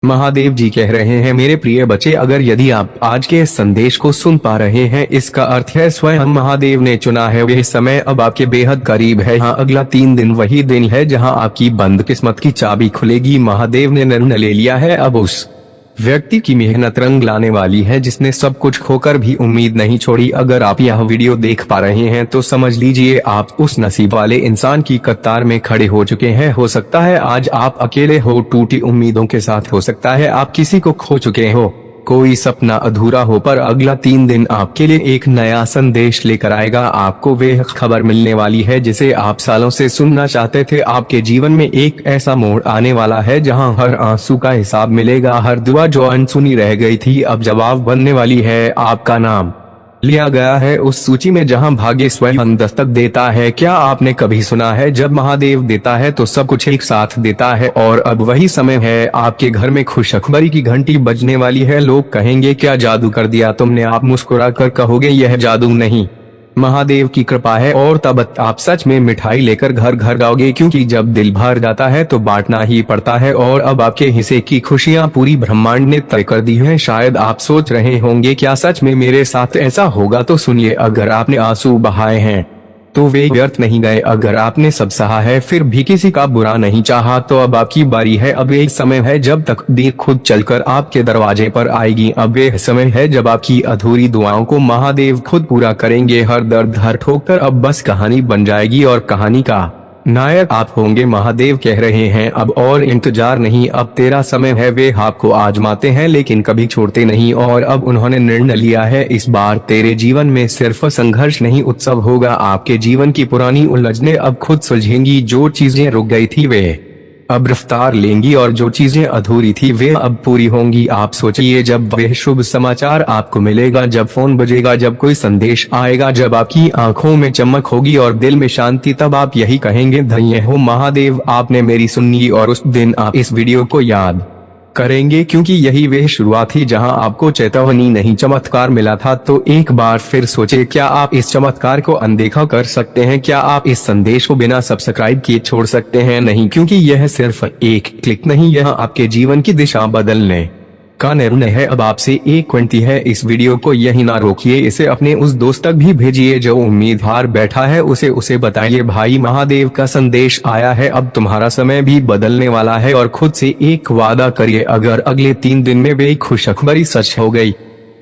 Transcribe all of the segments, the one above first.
महादेव जी कह रहे हैं, मेरे प्रिय बच्चे, अगर यदि आप आज के इस संदेश को सुन पा रहे हैं, इसका अर्थ है स्वयं महादेव ने चुना है। यह समय अब आपके बेहद करीब है। हाँ, अगला 3 दिन वही दिन है जहां आपकी बंद किस्मत की चाबी खुलेगी। महादेव ने निर्णय ले लिया है। अब उस व्यक्ति की मेहनत रंग लाने वाली है जिसने सब कुछ खोकर भी उम्मीद नहीं छोड़ी। अगर आप यह वीडियो देख पा रहे हैं तो समझ लीजिए आप उस नसीब वाले इंसान की कतार में खड़े हो चुके हैं। हो सकता है आज आप अकेले हो, टूटी उम्मीदों के साथ, हो सकता है आप किसी को खो चुके हो, कोई सपना अधूरा हो, पर अगला 3 दिन आपके लिए एक नया संदेश लेकर आएगा। आपको वह खबर मिलने वाली है जिसे आप सालों से सुनना चाहते थे। आपके जीवन में एक ऐसा मोड़ आने वाला है जहां हर आंसू का हिसाब मिलेगा, हर दुआ जो अनसुनी रह गई थी अब जवाब बनने वाली है। आपका नाम लिया गया है उस सूची में जहां भाग्य स्वयं दस्तक देता है। क्या आपने कभी सुना है, जब महादेव देता है तो सब कुछ एक साथ देता है? और अब वही समय है, आपके घर में खुशखबरी की घंटी बजने वाली है। लोग कहेंगे, क्या जादू कर दिया तुमने? आप मुस्कुरा कर कहोगे, यह जादू नहीं, महादेव की कृपा है। और तब आप सच में मिठाई लेकर घर घर जाओगे, क्योंकि जब दिल भर जाता है तो बांटना ही पड़ता है। और अब आपके हिस्से की खुशियां पूरी ब्रह्मांड ने तय कर दी है। शायद आप सोच रहे होंगे, क्या सच में मेरे साथ ऐसा होगा? तो सुनिए, अगर आपने आंसू बहाए हैं तो वे व्यर्थ नहीं गए। अगर आपने सब सहा है फिर भी किसी का बुरा नहीं चाहा, तो अब आपकी बारी है। अब एक समय है जब तकदीर खुद चलकर आपके दरवाजे पर आएगी। अब यह समय है जब आपकी अधूरी दुआओं को महादेव खुद पूरा करेंगे। हर दर्द, हर ठोकर अब बस कहानी बन जाएगी और कहानी का नायक आप होंगे। महादेव कह रहे हैं, अब और इंतजार नहीं, अब तेरा समय है। वे आपको आजमाते हैं लेकिन कभी छोड़ते नहीं। और अब उन्होंने निर्णय लिया है, इस बार तेरे जीवन में सिर्फ संघर्ष नहीं, उत्सव होगा। आपके जीवन की पुरानी उलझनें अब खुद सुलझेंगी। जो चीजें रुक गई थी वे अब रफ्तार लेंगी और जो चीजें अधूरी थी वे अब पूरी होंगी। आप सोचिए, जब वह शुभ समाचार आपको मिलेगा, जब फोन बजेगा, जब कोई संदेश आएगा, जब आपकी आंखों में चमक होगी और दिल में शांति, तब आप यही कहेंगे, धन्य हो महादेव, आपने मेरी सुनी। और उस दिन आप इस वीडियो को याद करेंगे, क्योंकि यही वह शुरुआत थी जहां आपको चेतावनी नहीं, चमत्कार मिला था। तो एक बार फिर सोचे, क्या आप इस चमत्कार को अनदेखा कर सकते हैं? क्या आप इस संदेश को बिना सब्सक्राइब किए छोड़ सकते हैं? नहीं, क्योंकि यह सिर्फ एक क्लिक नहीं, यह आपके जीवन की दिशा बदलने का निर्णय है। अब आपसे एक विनती है, इस वीडियो को यही ना रोकिए, इसे अपने उस दोस्त तक भी भेजिए जो उम्मीद हार बैठा है। उसे बताइए, भाई महादेव का संदेश आया है, अब तुम्हारा समय भी बदलने वाला है। और खुद से एक वादा करिए, अगर अगले 3 दिन में वे खुशखबरी सच हो गई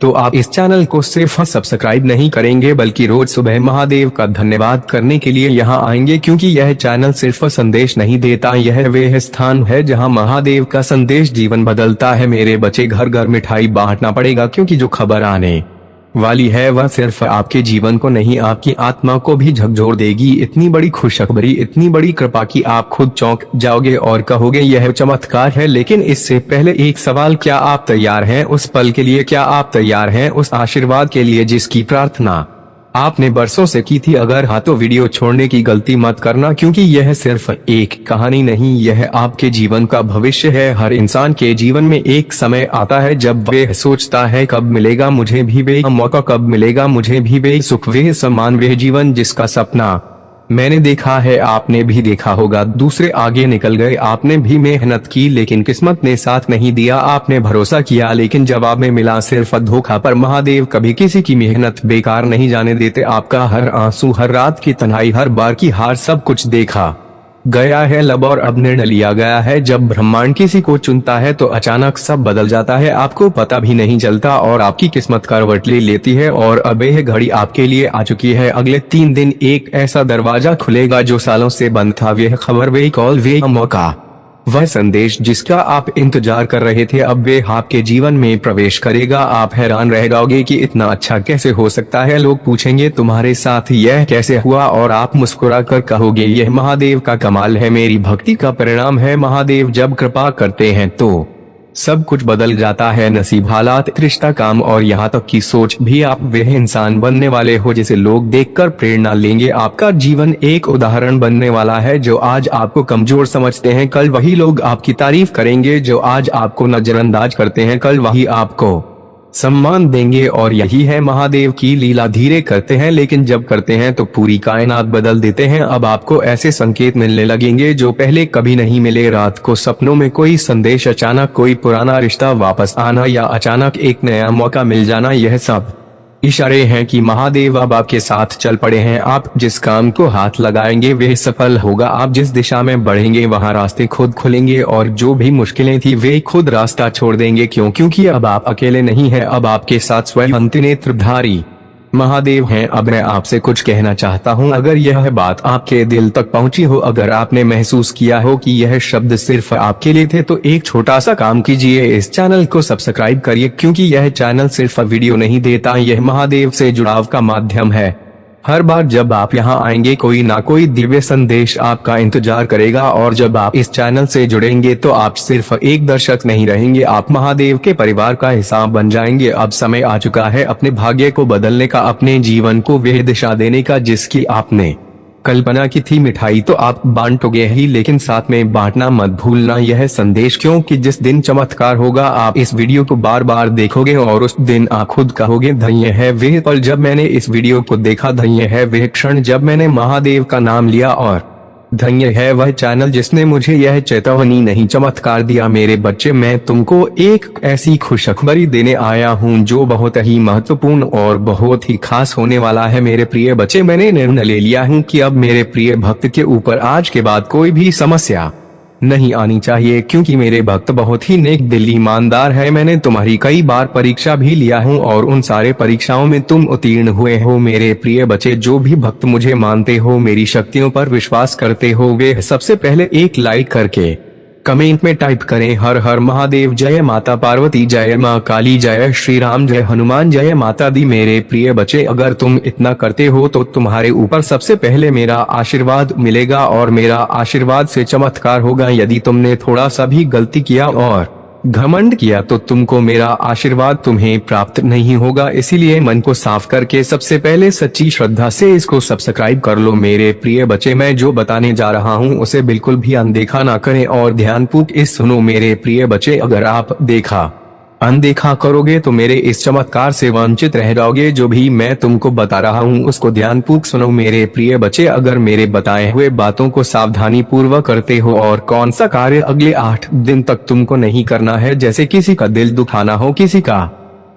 तो आप इस चैनल को सिर्फ सब्सक्राइब नहीं करेंगे बल्कि रोज सुबह महादेव का धन्यवाद करने के लिए यहाँ आएंगे। क्योंकि यह चैनल सिर्फ संदेश नहीं देता, यह वह स्थान है जहाँ महादेव का संदेश जीवन बदलता है। मेरे बच्चे, घर घर मिठाई बांटना पड़ेगा, क्योंकि जो खबर आने वाली है वह सिर्फ आपके जीवन को नहीं, आपकी आत्मा को भी झकझोर देगी। इतनी बड़ी खुशखबरी, इतनी बड़ी कृपा की आप खुद चौंक जाओगे और कहोगे, यह चमत्कार है। लेकिन इससे पहले एक सवाल, क्या आप तैयार हैं उस पल के लिए? क्या आप तैयार हैं उस आशीर्वाद के लिए जिसकी प्रार्थना आपने बरसों से की थी? अगर हाँ, तो वीडियो छोड़ने की गलती मत करना, क्योंकि यह सिर्फ एक कहानी नहीं, यह आपके जीवन का भविष्य है। हर इंसान के जीवन में एक समय आता है जब वह सोचता है, कब मिलेगा मुझे भी वे मौका, कब मिलेगा मुझे भी वे सुख, वे सम्मान, वे जीवन जिसका सपना मैंने देखा है, आपने भी देखा होगा। दूसरे आगे निकल गए, आपने भी मेहनत की लेकिन किस्मत ने साथ नहीं दिया। आपने भरोसा किया लेकिन जवाब में मिला सिर्फ धोखा। पर महादेव कभी किसी की मेहनत बेकार नहीं जाने देते। आपका हर आंसू, हर रात की तन्हाई, हर बार की हार, सब कुछ देखा गया है लब और अब निर्णय लिया गया है। जब ब्रह्मांड किसी को चुनता है तो अचानक सब बदल जाता है, आपको पता भी नहीं चलता और आपकी किस्मत करवट ले लेती है। और अब यह घड़ी आपके लिए आ चुकी है। अगले 3 दिन एक ऐसा दरवाजा खुलेगा जो सालों से बंद था। वह खबर, वे कॉल, वे मौका, वह संदेश जिसका आप इंतजार कर रहे थे, अब वे आपके जीवन में प्रवेश करेगा। आप हैरान रह जाओगे कि इतना अच्छा कैसे हो सकता है। लोग पूछेंगे, तुम्हारे साथ यह कैसे हुआ? और आप मुस्कुरा कर कहोगे, यह महादेव का कमाल है, मेरी भक्ति का परिणाम है। महादेव जब कृपा करते हैं तो सब कुछ बदल जाता है, नसीब, हालात, रिश्ता, काम और यहाँ तक की सोच भी। आप वह इंसान बनने वाले हो जिसे लोग देखकर प्रेरणा लेंगे। आपका जीवन एक उदाहरण बनने वाला है। जो आज आपको कमजोर समझते हैं, कल वही लोग आपकी तारीफ करेंगे। जो आज आपको नजरअंदाज करते हैं, कल वही आपको सम्मान देंगे। और यही है महादेव की लीला, धीरे करते हैं लेकिन जब करते हैं तो पूरी कायनात बदल देते हैं। अब आपको ऐसे संकेत मिलने लगेंगे जो पहले कभी नहीं मिले। रात को सपनों में कोई संदेश, अचानक कोई पुराना रिश्ता वापस आना या अचानक एक नया मौका मिल जाना, यह सब इशारे हैं कि महादेव अब आपके साथ चल पड़े हैं। आप जिस काम को हाथ लगाएंगे वह सफल होगा। आप जिस दिशा में बढ़ेंगे वहां रास्ते खुद खुलेंगे और जो भी मुश्किलें थी वे खुद रास्ता छोड़ देंगे। क्योंकि अब आप अकेले नहीं हैं, अब आपके साथ स्वयं नेत्रधारी महादेव हैं। अब मैं आपसे कुछ कहना चाहता हूं, अगर यह बात आपके दिल तक पहुंची हो, अगर आपने महसूस किया हो कि यह शब्द सिर्फ आपके लिए थे, तो एक छोटा सा काम कीजिए, इस चैनल को सब्सक्राइब करिए। क्योंकि यह चैनल सिर्फ वीडियो नहीं देता, यह महादेव से जुड़ाव का माध्यम है। हर बार जब आप यहाँ आएंगे कोई ना कोई दिव्य संदेश आपका इंतजार करेगा। और जब आप इस चैनल से जुड़ेंगे तो आप सिर्फ एक दर्शक नहीं रहेंगे, आप महादेव के परिवार का हिस्सा बन जाएंगे। अब समय आ चुका है अपने भाग्य को बदलने का, अपने जीवन को वह दिशा देने का जिसकी आपने कल्पना की थी। मिठाई तो आप बांटोगे ही, लेकिन साथ में बांटना मत भूलना यह संदेश, क्योंकि जिस दिन चमत्कार होगा आप इस वीडियो को बार बार देखोगे और उस दिन आप खुद कहोगे धन्य है वह पल जब मैंने इस वीडियो को देखा, धन्य है वह क्षण जब मैंने महादेव का नाम लिया, और धन्य है वह चैनल जिसने मुझे यह चेतावनी नहीं चमत्कार दिया। मेरे बच्चे, मैं तुमको एक ऐसी खुशखबरी देने आया हूँ जो बहुत ही महत्वपूर्ण और बहुत ही खास होने वाला है। मेरे प्रिय बच्चे, मैंने निर्णय ले लिया हूँ कि अब मेरे प्रिय भक्त के ऊपर आज के बाद कोई भी समस्या नहीं आनी चाहिए, क्योंकि मेरे भक्त बहुत ही नेक दिल ईमानदार है। मैंने तुम्हारी कई बार परीक्षा भी लिया हूँ और उन सारे परीक्षाओं में तुम उत्तीर्ण हुए हो। मेरे प्रिय बच्चे, जो भी भक्त मुझे मानते हो, मेरी शक्तियों पर विश्वास करते हो, वे सबसे पहले एक लाइक करके कमेंट में टाइप करें हर हर महादेव, जय माता पार्वती, जय माँ काली, जय श्री राम, जय हनुमान, जय माता दी। मेरे प्रिय बच्चे, अगर तुम इतना करते हो तो तुम्हारे ऊपर सबसे पहले मेरा आशीर्वाद मिलेगा और मेरा आशीर्वाद से चमत्कार होगा। यदि तुमने थोड़ा सा भी गलती किया और घमंड किया तो तुमको मेरा आशीर्वाद तुम्हें प्राप्त नहीं होगा। इसीलिए मन को साफ करके सबसे पहले सच्ची श्रद्धा से इसको सब्सक्राइब कर लो। मेरे प्रिय बच्चे, मैं जो बताने जा रहा हूँ उसे बिल्कुल भी अनदेखा ना करें और ध्यानपूर्वक इस सुनो। मेरे प्रिय बच्चे, अगर आप अनदेखा करोगे तो मेरे इस चमत्कार से वंचित रह जाओगे। जो भी मैं तुमको बता रहा हूँ उसको ध्यानपूर्वक सुनो। मेरे प्रिय बच्चे, अगर मेरे बताए हुए बातों को सावधानी पूर्वक करते हो और कौन सा कार्य अगले 8 दिन तक तुमको नहीं करना है, जैसे किसी का दिल दुखाना हो, किसी का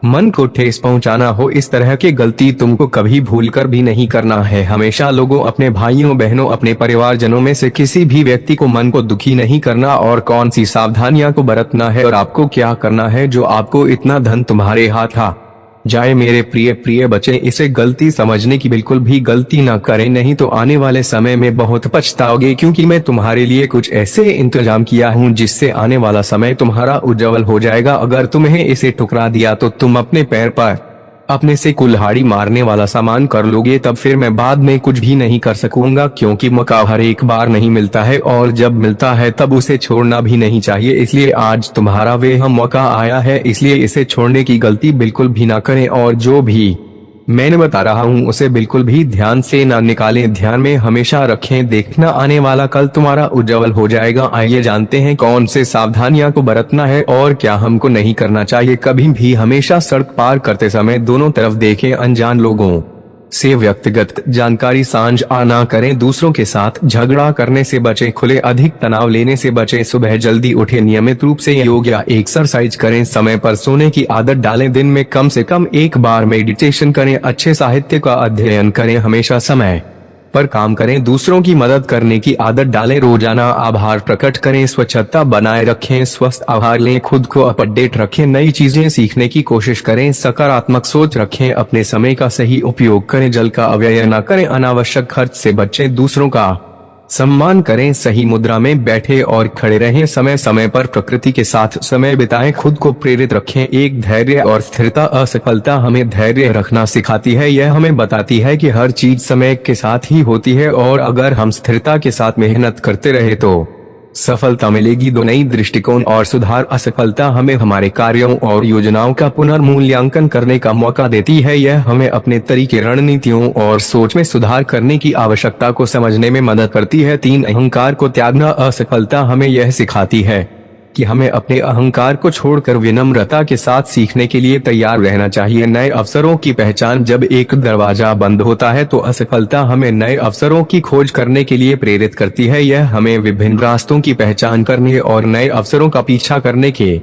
मन को ठेस पहुंचाना हो, इस तरह की गलती तुमको कभी भूलकर भी नहीं करना है। हमेशा लोगों, अपने भाइयों बहनों, अपने परिवारजनों में से किसी भी व्यक्ति को मन को दुखी नहीं करना और कौन सी सावधानियां को बरतना है और आपको क्या करना है जो आपको इतना धन तुम्हारे हाथ आ जाए। मेरे प्रिय बच्चे, इसे गलती समझने की बिल्कुल भी गलती ना करें, नहीं तो आने वाले समय में बहुत पछताओगे। क्योंकि मैं तुम्हारे लिए कुछ ऐसे इंतजाम किया हूँ जिससे आने वाला समय तुम्हारा उज्जवल हो जाएगा। अगर तुम्हें इसे ठुकरा दिया तो तुम अपने पैर पर अपने से कुल्हाड़ी मारने वाला सामान कर लोगे, तब फिर मैं बाद में कुछ भी नहीं कर सकूंगा। क्योंकि मौका हर एक बार नहीं मिलता है और जब मिलता है तब उसे छोड़ना भी नहीं चाहिए। इसलिए आज तुम्हारा वह मौका आया है, इसलिए इसे छोड़ने की गलती बिल्कुल भी ना करें और जो भी मैंने बता रहा हूँ उसे बिल्कुल भी ध्यान से ना निकालें, ध्यान में हमेशा रखें। देखना आने वाला कल तुम्हारा उज्जवल हो जाएगा। आइए जानते हैं कौन से सावधानियां को बरतना है और क्या हमको नहीं करना चाहिए। कभी भी हमेशा सड़क पार करते समय दोनों तरफ देखें। अनजान लोगों से व्यक्तिगत जानकारी साझा ना करें। दूसरों के साथ झगड़ा करने से बचें। खुले अधिक तनाव लेने से बचें। सुबह जल्दी उठे, नियमित रूप से योग या एक्सरसाइज करें। समय पर सोने की आदत डालें। दिन में कम से कम एक बार मेडिटेशन करें। अच्छे साहित्य का अध्ययन करें। हमेशा समय पर काम करें। दूसरों की मदद करने की आदत डालें। रोजाना आभार प्रकट करें। स्वच्छता बनाए रखें। स्वस्थ आहार लें। खुद को अपडेट रखें। नई चीजें सीखने की कोशिश करें। सकारात्मक सोच रखें। अपने समय का सही उपयोग करें। जल का अपव्यय न करें। अनावश्यक खर्च से बचें। दूसरों का सम्मान करें। सही मुद्रा में बैठे और खड़े रहें। समय समय पर प्रकृति के साथ समय बिताएं। खुद को प्रेरित रखें। एक धैर्य और स्थिरता। असफलता हमें धैर्य रखना सिखाती है। यह हमें बताती है कि हर चीज समय के साथ ही होती है और अगर हम स्थिरता के साथ मेहनत करते रहे तो सफलता मिलेगी। दो नई दृष्टिकोण और सुधार। असफलता हमें हमारे कार्यों और योजनाओं का पुनर्मूल्यांकन करने का मौका देती है। यह हमें अपने तरीके, रणनीतियों और सोच में सुधार करने की आवश्यकता को समझने में मदद करती है। 3 अहंकार को त्यागना। असफलता हमें यह सिखाती है कि हमें अपने अहंकार को छोड़कर विनम्रता के साथ सीखने के लिए तैयार रहना चाहिए। नए अवसरों की पहचान। जब एक दरवाजा बंद होता है तो असफलता हमें नए अवसरों की खोज करने के लिए प्रेरित करती है। यह हमें विभिन्न रास्तों की पहचान करने और नए अवसरों का पीछा करने के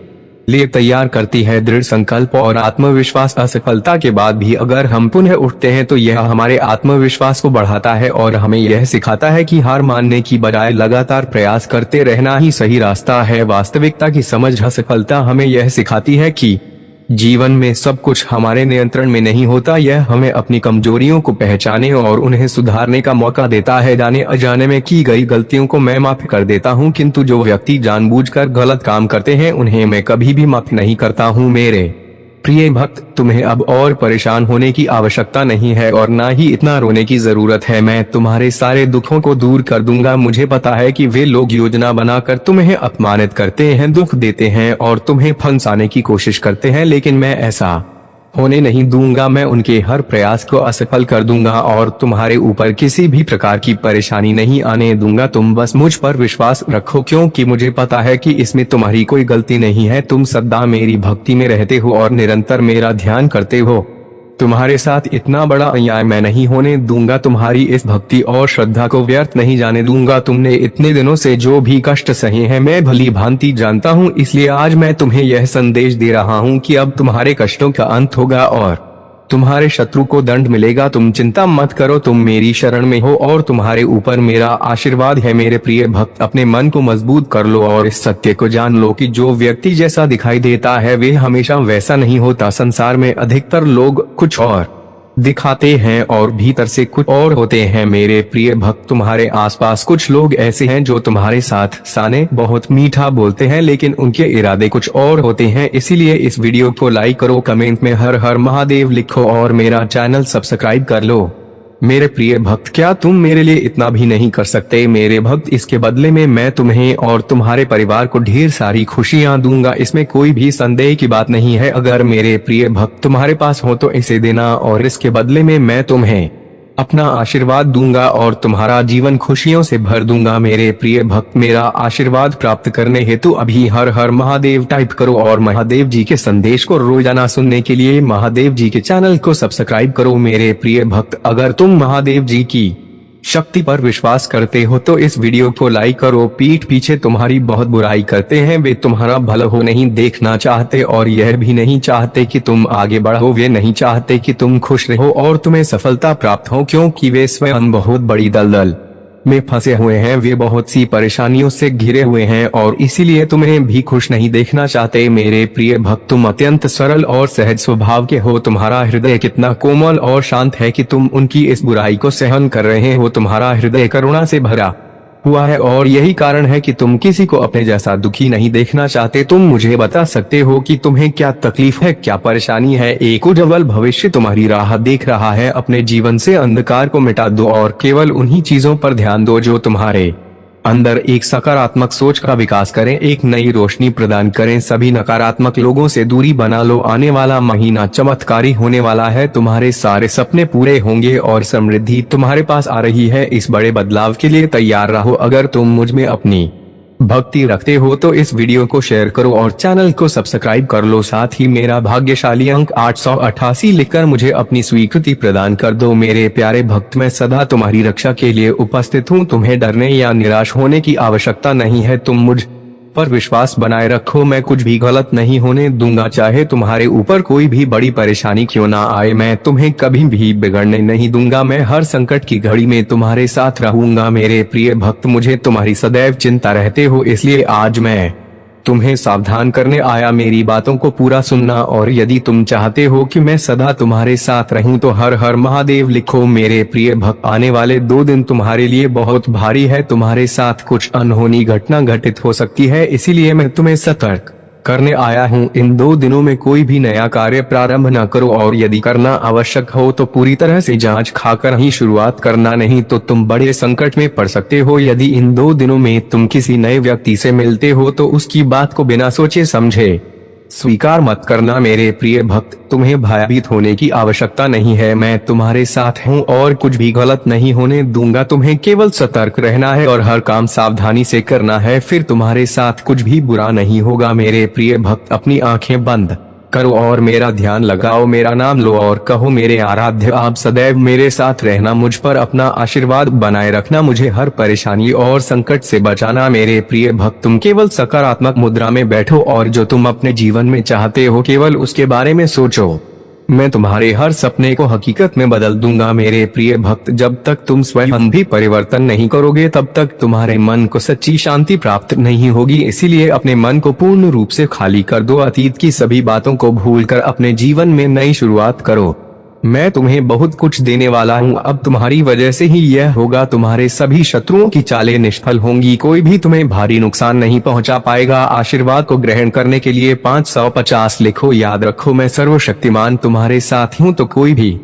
लिए तैयार करती है। दृढ़ संकल्प और आत्मविश्वास। असफलता के बाद भी अगर हम पुनः उठते हैं तो यह हमारे आत्मविश्वास को बढ़ाता है और हमें यह सिखाता है कि हार मानने की बजाय लगातार प्रयास करते रहना ही सही रास्ता है। वास्तविकता की समझ। असफलता हमें यह सिखाती है कि जीवन में सब कुछ हमारे नियंत्रण में नहीं होता। यह हमें अपनी कमजोरियों को पहचाने और उन्हें सुधारने का मौका देता है। जाने अनजाने में की गई गलतियों को मैं माफ कर देता हूँ, किंतु जो व्यक्ति जानबूझकर गलत काम करते हैं उन्हें मैं कभी भी माफ नहीं करता हूँ। मेरे प्रिय भक्त, तुम्हें अब और परेशान होने की आवश्यकता नहीं है और ना ही इतना रोने की जरूरत है। मैं तुम्हारे सारे दुखों को दूर कर दूंगा। मुझे पता है कि वे लोग योजना बनाकर तुम्हें अपमानित करते हैं, दुख देते हैं और तुम्हें फंसाने की कोशिश करते हैं, लेकिन मैं ऐसा होने नहीं दूंगा। मैं उनके हर प्रयास को असफल कर दूंगा और तुम्हारे ऊपर किसी भी प्रकार की परेशानी नहीं आने दूंगा। तुम बस मुझ पर विश्वास रखो, क्योंकि मुझे पता है कि इसमें तुम्हारी कोई गलती नहीं है। तुम सदा मेरी भक्ति में रहते हो और निरंतर मेरा ध्यान करते हो। तुम्हारे साथ इतना बड़ा अन्याय मैं नहीं होने दूंगा। तुम्हारी इस भक्ति और श्रद्धा को व्यर्थ नहीं जाने दूंगा। तुमने इतने दिनों से जो भी कष्ट सहे हैं मैं भली भांति जानता हूँ, इसलिए आज मैं तुम्हें यह संदेश दे रहा हूँ कि अब तुम्हारे कष्टों का अंत होगा और तुम्हारे शत्रु को दंड मिलेगा। तुम चिंता मत करो, तुम मेरी शरण में हो और तुम्हारे ऊपर मेरा आशीर्वाद है। मेरे प्रिय भक्त, अपने मन को मजबूत कर लो और इस सत्य को जान लो कि जो व्यक्ति जैसा दिखाई देता है वे हमेशा वैसा नहीं होता। संसार में अधिकतर लोग कुछ और दिखाते हैं और भीतर से कुछ और होते हैं। मेरे प्रिय भक्त, तुम्हारे आसपास कुछ लोग ऐसे हैं जो तुम्हारे साथ साने बहुत मीठा बोलते हैं, लेकिन उनके इरादे कुछ और होते हैं। इसीलिए इस वीडियो को लाइक करो, कमेंट में हर हर महादेव लिखो और मेरा चैनल सब्सक्राइब कर लो। मेरे प्रिय भक्त, क्या तुम मेरे लिए इतना भी नहीं कर सकते? मेरे भक्त, इसके बदले में मैं तुम्हें और तुम्हारे परिवार को ढेर सारी खुशियां दूंगा, इसमें कोई भी संदेह की बात नहीं है। अगर मेरे प्रिय भक्त तुम्हारे पास हो तो इसे देना और इसके बदले में मैं तुम्हें अपना आशीर्वाद दूंगा और तुम्हारा जीवन खुशियों से भर दूंगा। मेरे प्रिय भक्त, मेरा आशीर्वाद प्राप्त करने हेतु अभी हर हर महादेव टाइप करो और महादेव जी के संदेश को रोजाना सुनने के लिए महादेव जी के चैनल को सब्सक्राइब करो। मेरे प्रिय भक्त, अगर तुम महादेव जी की शक्ति पर विश्वास करते हो तो इस वीडियो को लाइक करो। पीठ पीछे तुम्हारी बहुत बुराई करते हैं, वे तुम्हारा भला हो नहीं देखना चाहते और यह भी नहीं चाहते कि तुम आगे बढ़ो। वे नहीं चाहते कि तुम खुश रहो और तुम्हें सफलता प्राप्त हो, क्योंकि वे स्वयं बहुत बड़ी दलदल में फंसे हुए हैं। वे बहुत सी परेशानियों से घिरे हुए हैं और इसीलिए तुम्हें भी खुश नहीं देखना चाहते। मेरे प्रिय भक्त, तुम अत्यंत सरल और सहज स्वभाव के हो। तुम्हारा हृदय कितना कोमल और शांत है कि तुम उनकी इस बुराई को सहन कर रहे हो। तुम्हारा हृदय करुणा से भरा हुआ है और यही कारण है कि तुम किसी को अपने जैसा दुखी नहीं देखना चाहते। तुम मुझे बता सकते हो कि तुम्हें क्या तकलीफ है, क्या परेशानी है? एक उज्जवल भविष्य तुम्हारी राह देख रहा है। अपने जीवन से अंधकार को मिटा दो और केवल उन्हीं चीजों पर ध्यान दो जो तुम्हारे अंदर एक सकारात्मक सोच का विकास करें, एक नई रोशनी प्रदान करें। सभी नकारात्मक लोगों से दूरी बना लो। आने वाला महीना चमत्कारी होने वाला है। तुम्हारे सारे सपने पूरे होंगे और समृद्धि तुम्हारे पास आ रही है। इस बड़े बदलाव के लिए तैयार रहो। अगर तुम मुझ में अपनी भक्ति रखते हो तो इस वीडियो को शेयर करो और चैनल को सब्सक्राइब कर लो। साथ ही मेरा भाग्यशाली अंक 888 लिखकर मुझे अपनी स्वीकृति प्रदान कर दो। मेरे प्यारे भक्त, मैं सदा तुम्हारी रक्षा के लिए उपस्थित हूँ। तुम्हें डरने या निराश होने की आवश्यकता नहीं है। तुम मुझ पर विश्वास बनाए रखो, मैं कुछ भी गलत नहीं होने दूंगा। चाहे तुम्हारे ऊपर कोई भी बड़ी परेशानी क्यों ना आए, मैं तुम्हें कभी भी बिगड़ने नहीं दूंगा। मैं हर संकट की घड़ी में तुम्हारे साथ रहूंगा। मेरे प्रिय भक्त, मुझे तुम्हारी सदैव चिंता रहते हो, इसलिए आज मैं तुम्हें सावधान करने आया। मेरी बातों को पूरा सुनना और यदि तुम चाहते हो कि मैं सदा तुम्हारे साथ रहूं तो हर हर महादेव लिखो। मेरे प्रिय भक्त, आने वाले 2 दिन तुम्हारे लिए बहुत भारी है। तुम्हारे साथ कुछ अनहोनी घटना घटित हो सकती है, इसीलिए मैं तुम्हें सतर्क करने आया हूँ। इन 2 दिनों में कोई भी नया कार्य प्रारंभ न करो और यदि करना आवश्यक हो तो पूरी तरह से जांच खाकर ही शुरुआत करना, नहीं तो तुम बड़े संकट में पड़ सकते हो। यदि इन 2 दिनों में तुम किसी नए व्यक्ति से मिलते हो तो उसकी बात को बिना सोचे समझे स्वीकार मत करना मेरे प्रिय भक्त, तुम्हें भयभीत होने की आवश्यकता नहीं है। मैं तुम्हारे साथ हूँ और कुछ भी गलत नहीं होने दूंगा। तुम्हें केवल सतर्क रहना है और हर काम सावधानी से करना है, फिर तुम्हारे साथ कुछ भी बुरा नहीं होगा। मेरे प्रिय भक्त, अपनी आंखें बंद करो और मेरा ध्यान लगाओ, मेरा नाम लो और कहो, मेरे आराध्य आप सदैव मेरे साथ रहना, मुझ पर अपना आशीर्वाद बनाए रखना, मुझे हर परेशानी और संकट से बचाना। मेरे प्रिय भक्त, तुम केवल सकारात्मक मुद्रा में बैठो और जो तुम अपने जीवन में चाहते हो केवल उसके बारे में सोचो। मैं तुम्हारे हर सपने को हकीकत में बदल दूंगा। मेरे प्रिय भक्त, जब तक तुम स्वयं भी परिवर्तन नहीं करोगे तब तक तुम्हारे मन को सच्ची शांति प्राप्त नहीं होगी। इसीलिए अपने मन को पूर्ण रूप से खाली कर दो, अतीत की सभी बातों को भूलकर अपने जीवन में नई शुरुआत करो। मैं तुम्हें बहुत कुछ देने वाला हूँ, अब तुम्हारी वजह से ही यह होगा। तुम्हारे सभी शत्रुओं की चालें निष्फल होंगी, कोई भी तुम्हें भारी नुकसान नहीं पहुँचा पाएगा। आशीर्वाद को ग्रहण करने के लिए 550 लिखो। याद रखो, मैं सर्वशक्तिमान तुम्हारे साथ हूँ, तो कोई भी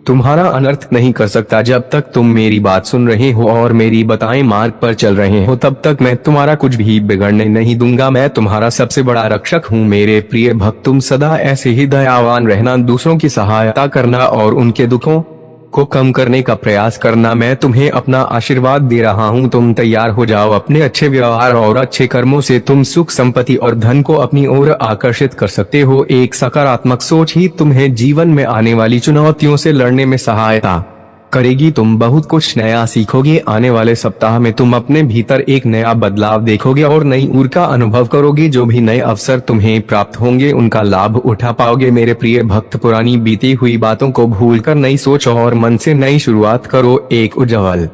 तुम्हारा अनर्थ नहीं कर सकता। जब तक तुम मेरी बात सुन रहे हो और मेरी बताए मार्ग पर चल रहे हो तब तक मैं तुम्हारा कुछ भी बिगड़ने नहीं दूंगा। मैं तुम्हारा सबसे बड़ा रक्षक हूँ। मेरे प्रिय भक्त, तुम सदा ऐसे ही दयावान रहना, दूसरों की सहायता करना और उनके दुखों को कम करने का प्रयास करना। मैं तुम्हें अपना आशीर्वाद दे रहा हूँ, तुम तैयार हो जाओ। अपने अच्छे व्यवहार और अच्छे कर्मों से तुम सुख, संपत्ति और धन को अपनी ओर आकर्षित कर सकते हो। एक सकारात्मक सोच ही तुम्हें जीवन में आने वाली चुनौतियों से लड़ने में सहायता करेगी। तुम बहुत कुछ नया सीखोगे। आने वाले सप्ताह में तुम अपने भीतर एक नया बदलाव देखोगे और नई ऊर्जा का अनुभव करोगे। जो भी नए अवसर तुम्हें प्राप्त होंगे उनका लाभ उठा पाओगे। मेरे प्रिय भक्त, पुरानी बीती हुई बातों को भूलकर नई सोच और मन से नई शुरुआत करो। एक उज्जवल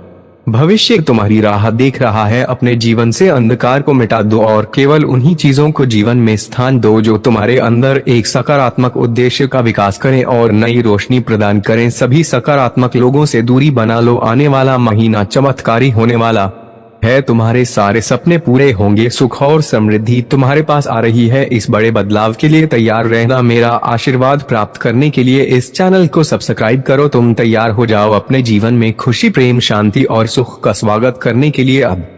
भविष्य तुम्हारी राह देख रहा है। अपने जीवन से अंधकार को मिटा दो और केवल उन्हीं चीजों को जीवन में स्थान दो जो तुम्हारे अंदर एक सकारात्मक उद्देश्य का विकास करें और नई रोशनी प्रदान करें। सभी सकारात्मक लोगों से दूरी बना लो। आने वाला महीना चमत्कारी होने वाला है। तुम्हारे सारे सपने पूरे होंगे। सुख और समृद्धि तुम्हारे पास आ रही है। इस बड़े बदलाव के लिए तैयार रहना। मेरा आशीर्वाद प्राप्त करने के लिए इस चैनल को सब्सक्राइब करो। तुम तैयार हो जाओ अपने जीवन में खुशी, प्रेम, शांति और सुख का स्वागत करने के लिए। अब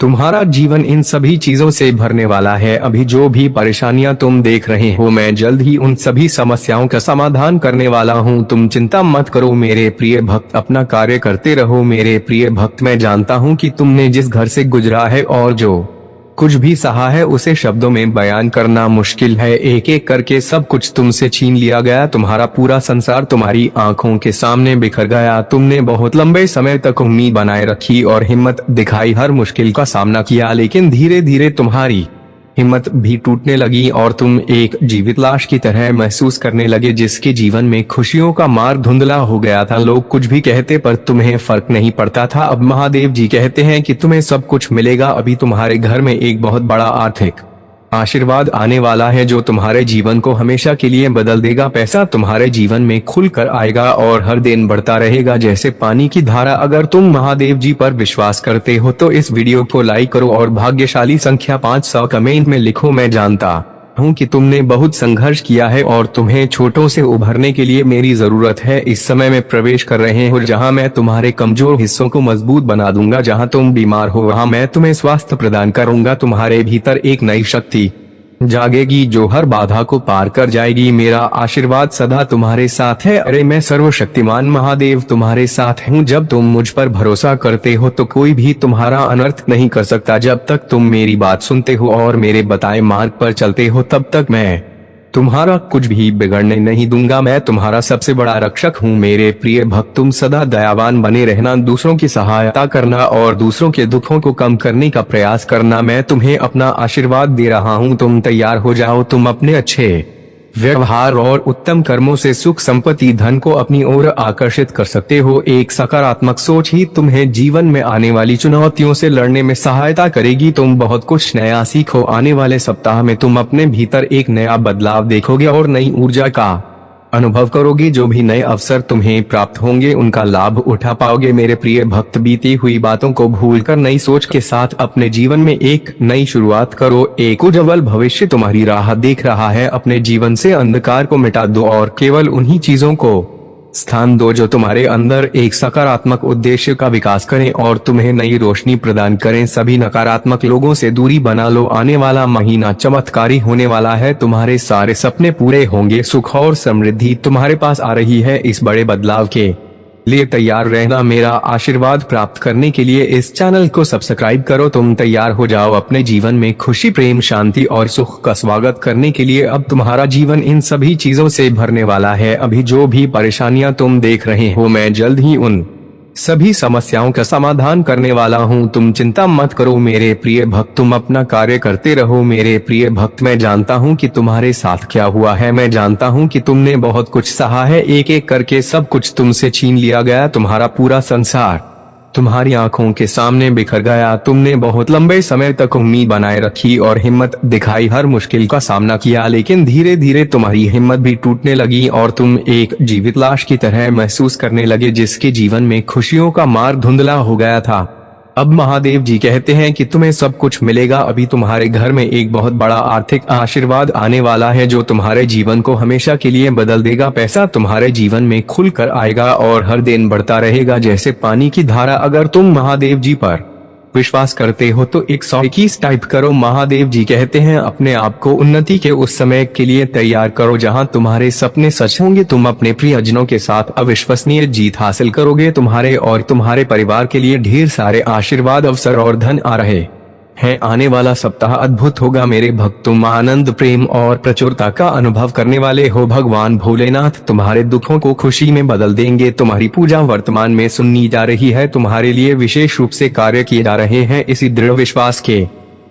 तुम्हारा जीवन इन सभी चीजों से भरने वाला है। अभी जो भी परेशानियां तुम देख रहे हो, मैं जल्द ही उन सभी समस्याओं का समाधान करने वाला हूं। तुम चिंता मत करो मेरे प्रिय भक्त, अपना कार्य करते रहो। मेरे प्रिय भक्त, मैं जानता हूं कि तुमने जिस घर से गुजरा है और जो कुछ भी सहा है उसे शब्दों में बयान करना मुश्किल है। एक एक करके सब कुछ तुमसे छीन लिया गया। तुम्हारा पूरा संसार तुम्हारी आंखों के सामने बिखर गया। तुमने बहुत लंबे समय तक उम्मीद बनाए रखी और हिम्मत दिखाई, हर मुश्किल का सामना किया, लेकिन धीरे धीरे तुम्हारी हिम्मत भी टूटने लगी और तुम एक जीवित लाश की तरह महसूस करने लगे जिसके जीवन में खुशियों का मार्ग धुंधला हो गया था। लोग कुछ भी कहते पर तुम्हें फर्क नहीं पड़ता था। अब महादेव जी कहते हैं कि तुम्हें सब कुछ मिलेगा। अभी तुम्हारे घर में एक बहुत बड़ा आर्थिक आशीर्वाद आने वाला है जो तुम्हारे जीवन को हमेशा के लिए बदल देगा। पैसा तुम्हारे जीवन में खुलकर आएगा और हर दिन बढ़ता रहेगा जैसे पानी की धारा। अगर तुम महादेव जी पर विश्वास करते हो तो इस वीडियो को लाइक करो और भाग्यशाली संख्या 500 कमेंट में लिखो। मैं जानता हूँ कि तुमने बहुत संघर्ष किया है और तुम्हें छोटों से उभरने के लिए मेरी जरूरत है। इस समय में प्रवेश कर रहे हो जहाँ मैं तुम्हारे कमजोर हिस्सों को मजबूत बना दूंगा। जहाँ तुम बीमार हो वहाँ मैं तुम्हें स्वास्थ्य प्रदान करूंगा। तुम्हारे भीतर एक नई शक्ति जागेगी जो हर बाधा को पार कर जाएगी। मेरा आशीर्वाद सदा तुम्हारे साथ है। अरे मैं सर्वशक्तिमान महादेव तुम्हारे साथ हूँ। जब तुम मुझ पर भरोसा करते हो तो कोई भी तुम्हारा अनर्थ नहीं कर सकता। जब तक तुम मेरी बात सुनते हो और मेरे बताए मार्ग पर चलते हो तब तक मैं तुम्हारा कुछ भी बिगड़ने नहीं दूंगा। मैं तुम्हारा सबसे बड़ा रक्षक हूँ। मेरे प्रिय भक्त, तुम सदा दयावान बने रहना, दूसरों की सहायता करना और दूसरों के दुखों को कम करने का प्रयास करना। मैं तुम्हें अपना आशीर्वाद दे रहा हूँ। तुम तैयार हो जाओ। तुम अपने अच्छे व्यवहार और उत्तम कर्मों से सुख, संपत्ति, धन को अपनी ओर आकर्षित कर सकते हो। एक सकारात्मक सोच ही तुम्हें जीवन में आने वाली चुनौतियों से लड़ने में सहायता करेगी। तुम बहुत कुछ नया सीखो। आने वाले सप्ताह में तुम अपने भीतर एक नया बदलाव देखोगे और नई ऊर्जा का अनुभव करोगे। जो भी नए अवसर तुम्हें प्राप्त होंगे उनका लाभ उठा पाओगे। मेरे प्रिय भक्त, बीती हुई बातों को भूलकर नई सोच के साथ अपने जीवन में एक नई शुरुआत करो। एक उज्जवल भविष्य तुम्हारी राह देख रहा है। अपने जीवन से अंधकार को मिटा दो और केवल उन्हीं चीजों को स्थान दो जो तुम्हारे अंदर एक सकारात्मक उद्देश्य का विकास करें और तुम्हें नई रोशनी प्रदान करें। सभी नकारात्मक लोगों से दूरी बना लो। आने वाला महीना चमत्कारी होने वाला है। तुम्हारे सारे सपने पूरे होंगे। सुख और समृद्धि तुम्हारे पास आ रही है। इस बड़े बदलाव के लिए तैयार रहना। मेरा आशीर्वाद प्राप्त करने के लिए इस चैनल को सब्सक्राइब करो। तुम तैयार हो जाओ अपने जीवन में खुशी, प्रेम, शांति और सुख का स्वागत करने के लिए। अब तुम्हारा जीवन इन सभी चीजों से भरने वाला है। अभी जो भी परेशानियां तुम देख रहे हो, मैं जल्द ही उन सभी समस्याओं का समाधान करने वाला हूँ। तुम चिंता मत करो मेरे प्रिय भक्त, तुम अपना कार्य करते रहो मेरे प्रिय भक्त। मैं जानता हूँ कि तुम्हारे साथ क्या हुआ है। मैं जानता हूँ कि तुमने बहुत कुछ सहा है। एक एक करके सब कुछ तुमसे छीन लिया गया। तुम्हारा पूरा संसार तुम्हारी आंखों के सामने बिखर गया। तुमने बहुत लंबे समय तक उम्मीद बनाए रखी और हिम्मत दिखाई, हर मुश्किल का सामना किया, लेकिन धीरे धीरे तुम्हारी हिम्मत भी टूटने लगी और तुम एक जीवित लाश की तरह महसूस करने लगे जिसके जीवन में खुशियों का मार्ग धुंधला हो गया था। अब महादेव जी कहते हैं कि तुम्हें सब कुछ मिलेगा। अभी तुम्हारे घर में एक बहुत बड़ा आर्थिक आशीर्वाद आने वाला है जो तुम्हारे जीवन को हमेशा के लिए बदल देगा। पैसा तुम्हारे जीवन में खुलकर आएगा और हर दिन बढ़ता रहेगा जैसे पानी की धारा। अगर तुम महादेव जी पर विश्वास करते हो तो 121 टाइप करो। महादेव जी कहते हैं अपने आप को उन्नति के उस समय के लिए तैयार करो जहां तुम्हारे सपने सच होंगे। तुम अपने प्रियजनों के साथ अविश्वसनीय जीत हासिल करोगे। तुम्हारे और तुम्हारे परिवार के लिए ढेर सारे आशीर्वाद, अवसर और धन आ रहे हैं। आने वाला सप्ताह अद्भुत होगा मेरे भक्त। तुम आनंद, प्रेम और प्रचुरता का अनुभव करने वाले हो। भगवान भोलेनाथ तुम्हारे दुखों को खुशी में बदल देंगे। तुम्हारी पूजा वर्तमान में सुननी जा रही है। तुम्हारे लिए विशेष रूप से कार्य किए जा रहे हैं। इसी दृढ़ विश्वास के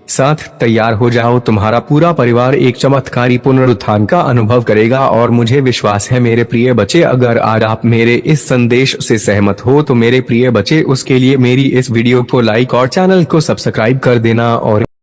साथ तैयार हो जाओ। तुम्हारा पूरा परिवार एक चमत्कारी पुनरुत्थान का अनुभव करेगा और मुझे विश्वास है मेरे प्रिय बच्चे, अगर आज आप मेरे इस संदेश से सहमत हो तो मेरे प्रिय बच्चे उसके लिए मेरी इस वीडियो को लाइक और चैनल को सब्सक्राइब कर देना और